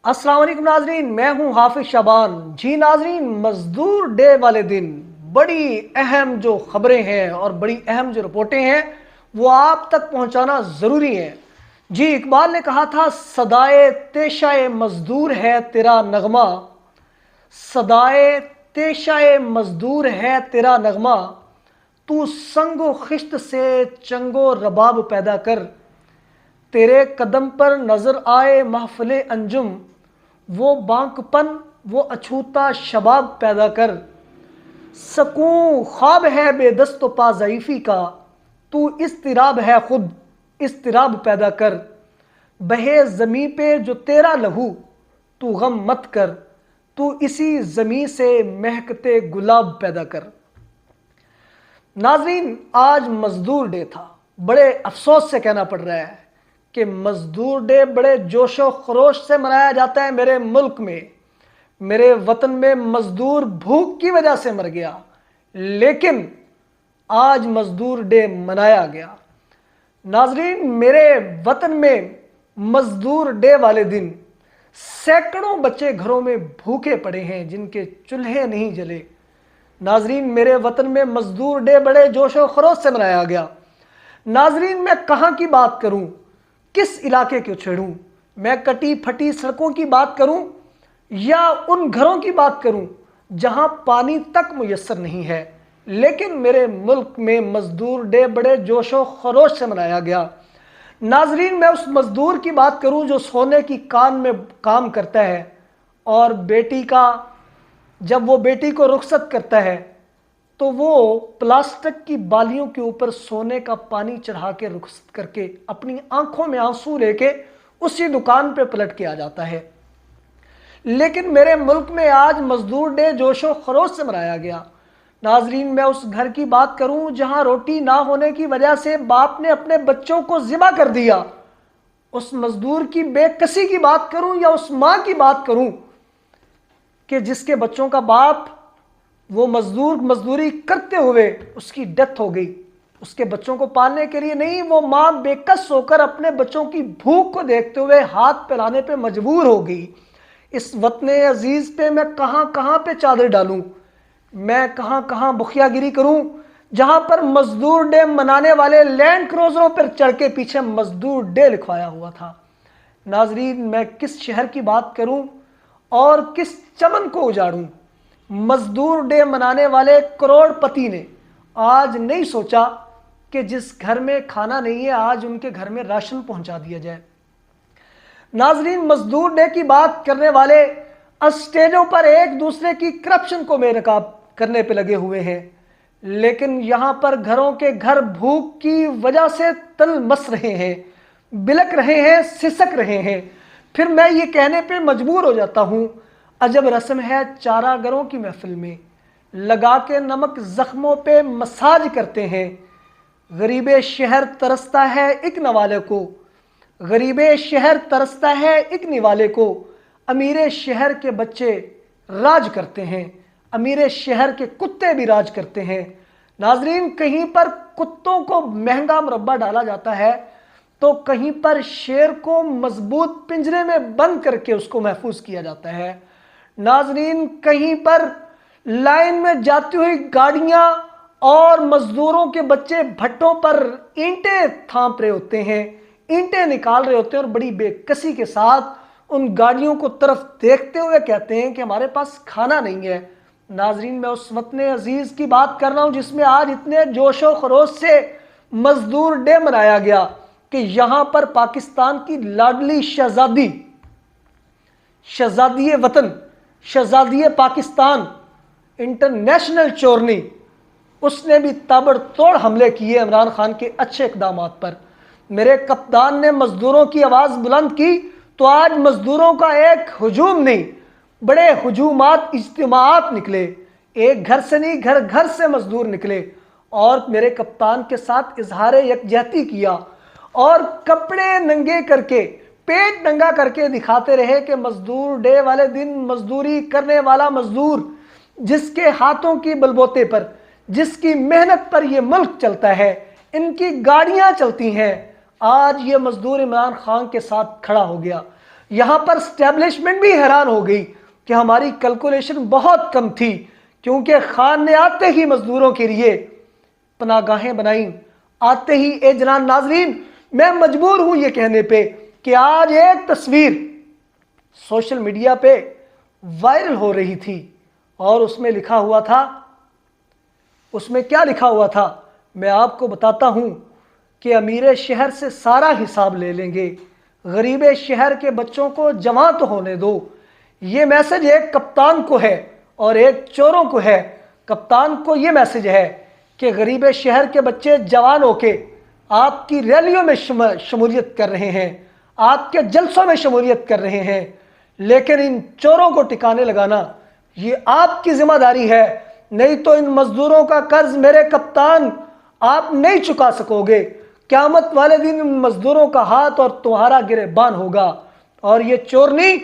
अस्सलाम वालेकुम नाजरीन, मैं हूं हाफिज शाबान। जी नाजरीन, मजदूर डे वाले दिन बड़ी अहम जो खबरें हैं और बड़ी अहम जो रिपोर्टें हैं वो आप तक पहुंचाना ज़रूरी है। जी, इकबाल ने कहा था, सदाए तेशाए मजदूर है तेरा नगमा, सदाए तेशाए मजदूर है तेरा नगमा, तू संगो खिश्त से चंगो रबाब पैदा कर, तेरे कदम पर नजर आए महफिले अंजुम, वो बांकपन वो अछूता शबाब पैदा कर, सकूं ख्वाब है बेदस्त पा ज़ईफ़ी का, तू इस्तिराब है खुद इस्तिराब पैदा कर, बहे ज़मी पे जो तेरा लहू तू गम मत कर, तू इसी ज़मी से महकते गुलाब पैदा कर। नाजरीन, आज मजदूर डे था। बड़े अफसोस से कहना पड़ रहा है कि मजदूर डे बड़े जोशो खरोश से मनाया जाता है मेरे मुल्क में। मेरे वतन में मजदूर भूख की वजह से मर गया, लेकिन आज मजदूर डे मनाया गया। नाजरीन, मेरे वतन में मजदूर डे वाले दिन सैकड़ों बच्चे घरों में भूखे पड़े हैं जिनके चूल्हे नहीं जले। नाजरीन, मेरे वतन में मजदूर डे बड़े जोशो खरोश से मनाया गया। नाजरीन, मैं कहाँ की बात करूं, किस इलाके को छेड़ूं? मैं कटी फटी सड़कों की बात करूं या उन घरों की बात करूं जहां पानी तक मुयस्सर नहीं है? लेकिन मेरे मुल्क में मजदूर डे बड़े जोशो खरोश से मनाया गया। नाजरीन, मैं उस मजदूर की बात करूं जो सोने की कान में काम करता है और जब वो बेटी को रुखसत करता है तो वो प्लास्टिक की बालियों के ऊपर सोने का पानी चढ़ा के रुखसत करके अपनी आंखों में आंसू लेके उसी दुकान पे पलट के आ जाता है। लेकिन मेरे मुल्क में आज मजदूर डे जोशो खरोश से मनाया गया। नाजरीन, मैं उस घर की बात करूं जहां रोटी ना होने की वजह से बाप ने अपने बच्चों को ज़िबा कर दिया। उस मजदूर की बेकसी की बात करूं या उस मां की बात करूं कि जिसके बच्चों का बाप वो मजदूरी करते हुए उसकी डेथ हो गई। उसके बच्चों को पालने के लिए नहीं, वो माँ बेकस होकर अपने बच्चों की भूख को देखते हुए हाथ फैलाने पे मजबूर हो गई। इस वतने अजीज पे मैं कहाँ कहाँ पे चादर डालूं, मैं कहाँ कहाँ बुखियागिरी करूं जहां पर मजदूर डे मनाने वाले लैंड क्रूजरों पर चढ़ के पीछे मजदूर डे लिखवाया हुआ था। नाजरीन, मैं किस शहर की बात करूं और किस चमन को उजाड़ूं? मजदूर डे मनाने वाले करोड़पति ने आज नहीं सोचा कि जिस घर में खाना नहीं है आज उनके घर में राशन पहुंचा दिया जाए। नाजरीन, मजदूर डे की बात करने वाले स्टेजों पर एक दूसरे की करप्शन को बेनकाब करने पे लगे हुए हैं, लेकिन यहां पर घरों के घर भूख की वजह से तलमस रहे हैं, बिलक रहे हैं, सिसक रहे हैं। फिर मैं ये कहने पे मजबूर हो जाता हूं, अजब रस्म है चारागरों की महफिल में लगा के नमक जख्मों पे मसाज करते हैं। गरीबे शहर तरसता है एक नवाले को, गरीबे शहर तरसता है एक निवाले को, अमीरे शहर के बच्चे राज करते हैं, अमीरे शहर के कुत्ते भी राज करते हैं। नाजरीन, कहीं पर कुत्तों को महंगा मुरब्बा डाला जाता है तो कहीं पर शेर को मजबूत पिंजरे में बंद करके उसको महफूज किया जाता है। नाजरीन, कहीं पर लाइन में जाती हुई गाड़ियां और मजदूरों के बच्चे भट्टों पर ईंटें थांप रहे होते हैं, ईंटें निकाल रहे होते हैं और बड़ी बेकसी के साथ उन गाड़ियों को तरफ देखते हुए कहते हैं कि हमारे पास खाना नहीं है। नाजरीन, मैं उस वतने अजीज की बात कर रहा हूं जिसमें आज इतने जोशो खरोश से मजदूर डे मनाया गया कि यहां पर पाकिस्तान की लाडली शहजादी वतन, शहजादी पाकिस्तान, इंटरनेशनल चोरनी, उसने भी ताबड़तोड़ हमले किए इमरान खान के अच्छे इकदामात पर। मेरे कप्तान ने मजदूरों की आवाज़ बुलंद की तो आज मजदूरों का एक हुजूम नहीं, बड़े हुजूमात इज्तिमात निकले। एक घर से नहीं, घर घर से मजदूर निकले और मेरे कप्तान के साथ इजहार यकजहती किया और कपड़े नंगे करके, पेट नंगा करके दिखाते रहे कि मजदूर डे वाले दिन मजदूरी करने वाला मजदूर, जिसके हाथों की बलबोते पर, जिसकी मेहनत पर यह मुल्क चलता है, इनकी गाड़ियां चलती हैं, आज ये मजदूर इमरान खान के साथ खड़ा हो गया। यहाँ पर स्टैब्लिशमेंट भी हैरान हो गई कि हमारी कैलकुलेशन बहुत कम थी, क्योंकि खान ने आते ही मजदूरों के लिए पनागाहें बनाई। आते ही ए जनाब नाजरीन, मैं मजबूर हूं ये कहने पे कि आज एक तस्वीर सोशल मीडिया पे वायरल हो रही थी और उसमें लिखा हुआ था, उसमें क्या लिखा हुआ था मैं आपको बताता हूं कि अमीर शहर से सारा हिसाब ले लेंगे, गरीब शहर के बच्चों को जवान तो होने दो। ये मैसेज एक कप्तान को है और एक चोरों को है। कप्तान को ये मैसेज है कि गरीब शहर के बच्चे जवान होके आपकी रैलियों में शमूलियत कर रहे हैं, आपके जलसों में शमूलियत कर रहे हैं, लेकिन इन चोरों को टिकाने लगाना ये आपकी जिम्मेदारी है, नहीं तो इन मजदूरों का कर्ज मेरे कप्तान आप नहीं चुका सकोगे। क़यामत वाले दिन इन मजदूरों का हाथ और तुम्हारा गिरेबान होगा। और ये चोरनी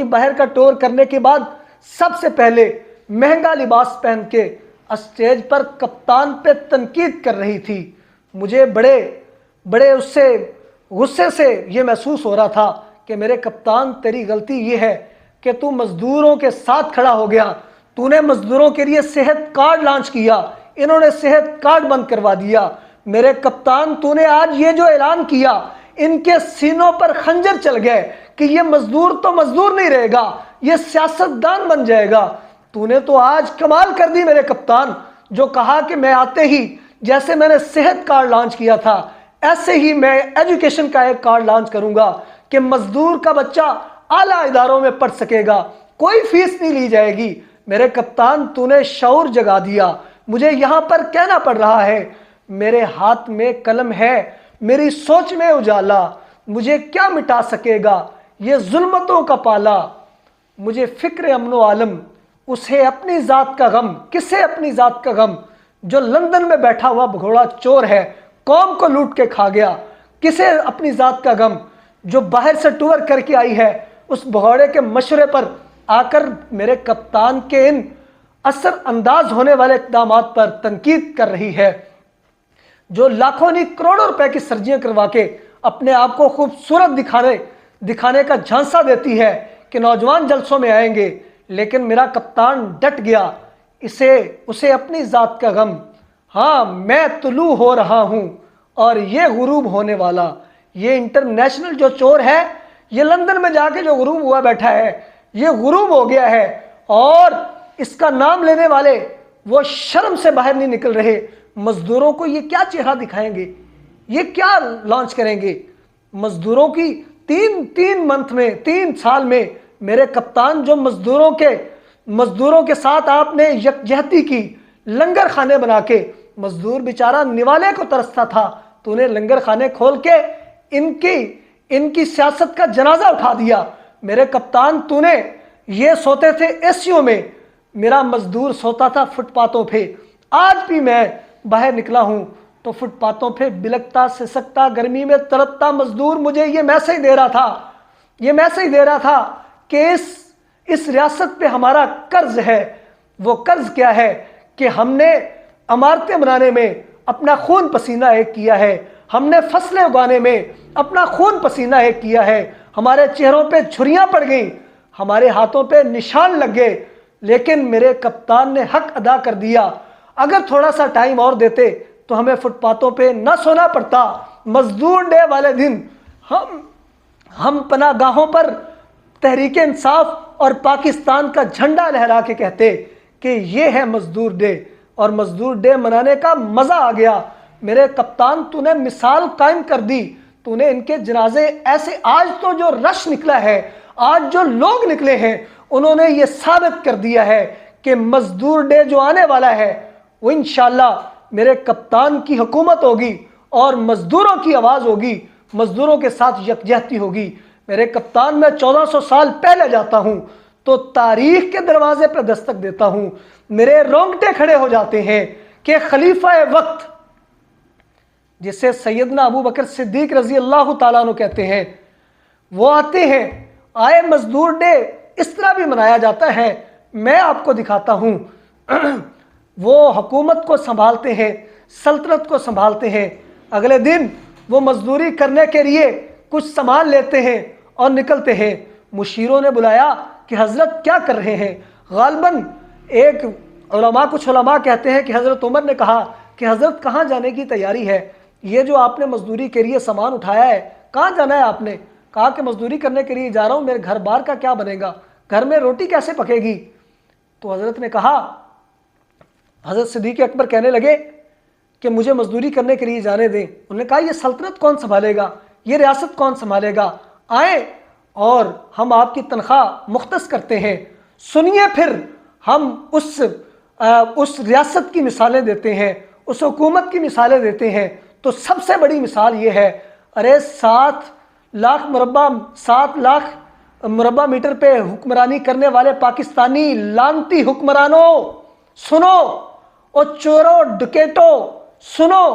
बाहर का टूर करने के बाद सबसे पहले महंगा लिबास पहन के स्टेज पर कप्तान पे तनकीद कर रही थी। मुझे बड़े उससे गुस्से से ये महसूस हो रहा था कि मेरे कप्तान, तेरी गलती ये है कि तू मजदूरों के साथ खड़ा हो गया। तूने मजदूरों के लिए सेहत कार्ड लॉन्च किया, इन्होंने सेहत कार्ड बंद करवा दिया। मेरे कप्तान, तूने आज ये जो ऐलान किया, इनके सीनों पर खंजर चल गए कि ये मजदूर तो मजदूर नहीं रहेगा, ये सियासतदान बन जाएगा। तूने तो आज कमाल कर दी मेरे कप्तान, जो कहा कि मैं आते ही जैसे मैंने सेहत कार्ड लॉन्च किया था, ऐसे ही मैं एजुकेशन का एक कार्ड लॉन्च करूंगा कि मजदूर का बच्चा आला इदारों में पढ़ सकेगा, कोई फीस नहीं ली जाएगी। मेरे कप्तान, तूने शऊर जगा दिया। मुझे यहां पर कहना पड़ रहा है, मेरे हाथ में कलम है, मेरी सोच में उजाला, मुझे क्या मिटा सकेगा ये जुल्मतों का पाला। मुझे फिक्र अमनो आलम, उसे अपनी जात का गम, किसे अपनी जात का गम, जो लंदन में बैठा हुआ भगोड़ा चोर है, कौम को लूट के खा गया। किसे अपनी जात का गम, जो बाहर से टूर करके आई है, उस भगोड़े के मशवरे पर आकर मेरे कप्तान के इन असर अंदाज होने वाले इक़दामात पर तनकीद कर रही है, जो लाखों नहीं करोड़ों रुपए की सर्जियां करवा के अपने आप को खूबसूरत दिखाने का झांसा देती है कि नौजवान जलसों में आएंगे। लेकिन मेरा कप्तान डट गया, उसे अपनी जात का गम। हाँ, मैं तुलू हो रहा हूं और ये गुरूब होने वाला। ये इंटरनेशनल जो चोर है, ये लंदन में जाके जो गुरूब हुआ बैठा है, ये गुरूब हो गया है और इसका नाम लेने वाले वो शर्म से बाहर नहीं निकल रहे। मजदूरों को ये क्या चेहरा दिखाएंगे, ये क्या लॉन्च करेंगे? मजदूरों की तीन साल में मेरे कप्तान, जो मजदूरों के साथ आपने यकजहती की, लंगर खाने बना के, मजदूर बेचारा निवाले को तरसता था, तूने लंगर खाने खोल के इनकी सियासत का जनाजा उठा दिया। मेरे कप्तान, तूने ये सोते थे एसीओ में, मेरा मजदूर सोता था फुटपाथों पे। आज भी मैं बाहर निकला हूं तो फुटपाथों पे बिलकता सिसकता गर्मी में तड़पता मजदूर मुझे ये मैसेज दे रहा था कि इस रियासत पे हमारा कर्ज है। वो कर्ज क्या है कि हमने इमारतें बनाने में अपना खून पसीना एक किया है, हमने फसलें उगाने में अपना खून पसीना एक किया है, हमारे चेहरों पे छुरियां पड़ गई, हमारे हाथों पे निशान लग गए, लेकिन मेरे कप्तान ने हक अदा कर दिया। अगर थोड़ा सा टाइम और देते तो हमें फुटपाथों पे न सोना पड़ता। मजदूर डे वाले दिन हम पनागाहों पर तहरीक इंसाफ और पाकिस्तान का झंडा लहरा के कहते कि ये है मजदूर डे, और मजदूर डे मनाने का मजा आ गया। मेरे कप्तान, तूने मिसाल कायम कर दी, तूने इनके जनाजे ऐसे, आज तो जो रश निकला है, आज जो लोग निकले हैं, उन्होंने ये साबित कर दिया है कि मजदूर डे जो आने वाला है वो इंशाल्लाह मेरे कप्तान की हुकूमत होगी और मजदूरों की आवाज़ होगी, मजदूरों के साथ यकजहती होगी। मेरे कप्तान, मैं 1400 साल पहले जाता हूं तो तारीख के दरवाजे पर दस्तक देता हूं, मेरे रोंगटे खड़े हो जाते हैं कि खलीफा वक्त, जिसे सैयदना अबू बकर सिद्दीक रजी अल्लाह ताला अन्हु कहते हैं, वो आते हैं। आए मजदूर डे इस तरह भी मनाया जाता है। मैं आपको दिखाता हूं वो हुकूमत को संभालते हैं, सल्तनत को संभालते हैं। अगले दिन वो मजदूरी करने के लिए कुछ सामान लेते हैं اور نکلتے ہیں۔ مشیروں نے بلایا کہ حضرت کیا کر رہے ہیں؟ غالباً کچھ علماء کہتے ہیں کہ حضرت عمر نے کہا کہ حضرت کہاں جانے کی تیاری ہے؟ یہ جو آپ نے مزدوری کے لیے سامان اٹھایا ہے کہاں جانا ہے؟ آپ نے کہا کہ مزدوری کرنے کے لیے جا رہا ہوں، میرے گھر بار کا کیا بنے گا، گھر میں روٹی کیسے پکے گی؟ تو حضرت نے کہا، حضرت صدیق اکبر کہنے لگے کہ مجھے مزدوری کرنے کے لیے جانے دیں۔ انہوں نے کہا یہ سلطنت کون سنبھالے گا، یہ ریاست کون سنبھالے گا؟ آئیں اور ہم آپ کی تنخواہ مختص کرتے ہیں، سنیے پھر ہم اس ریاست کی مثالیں دیتے ہیں، اس حکومت کی مثالیں دیتے ہیں۔ تو سب سے بڑی مثال یہ ہے، ارے 7 لاکھ مربع میٹر پہ حکمرانی کرنے والے پاکستانی لانتی حکمرانوں سنو، اور چوروں ڈکیٹوں سنو،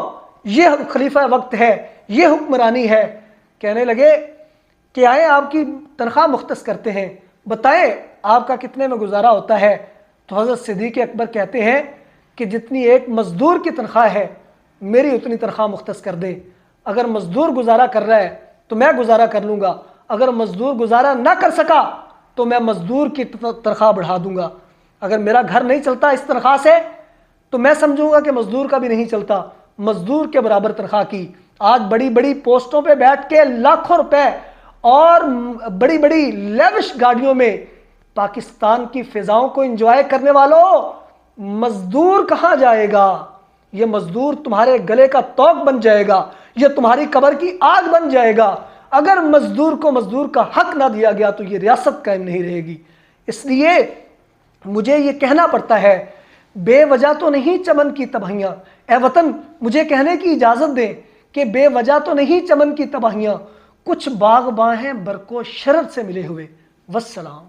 یہ خلیفہ وقت ہے، یہ حکمرانی ہے۔ کہنے لگے کہ آئیں آپ کی تنخواہ مختص کرتے ہیں، بتائیں آپ کا کتنے میں گزارا ہوتا ہے؟ تو حضرت صدیق اکبر کہتے ہیں کہ جتنی ایک مزدور کی تنخواہ ہے میری اتنی تنخواہ مختص کر دیں۔ اگر مزدور گزارا کر رہا ہے تو میں گزارا کر لوں گا، اگر مزدور گزارا نہ کر سکا تو میں مزدور کی تنخواہ بڑھا دوں گا۔ اگر میرا گھر نہیں چلتا اس تنخواہ سے تو میں سمجھوں گا کہ مزدور کا بھی نہیں چلتا، مزدور کے برابر تنخواہ کی۔ آج بڑی بڑی پوسٹوں پہ بیٹھ کے لاکھوں روپے اور بڑی بڑی لیوش گاڑیوں میں پاکستان کی فضاؤں کو انجوائے کرنے والوں، مزدور کہاں جائے گا؟ یہ مزدور تمہارے گلے کا توق بن جائے گا، یہ تمہاری قبر کی آگ بن جائے گا۔ اگر مزدور کو مزدور کا حق نہ دیا گیا تو یہ ریاست قائم نہیں رہے گی۔ اس لیے مجھے یہ کہنا پڑتا ہے، بے وجہ تو نہیں چمن کی تباہیاں، اے وطن مجھے کہنے کی اجازت دیں کہ بے وجہ تو نہیں چمن کی تباہیاں، کچھ باغباں ہیں برق و شرر سے ملے ہوئے۔ والسلام۔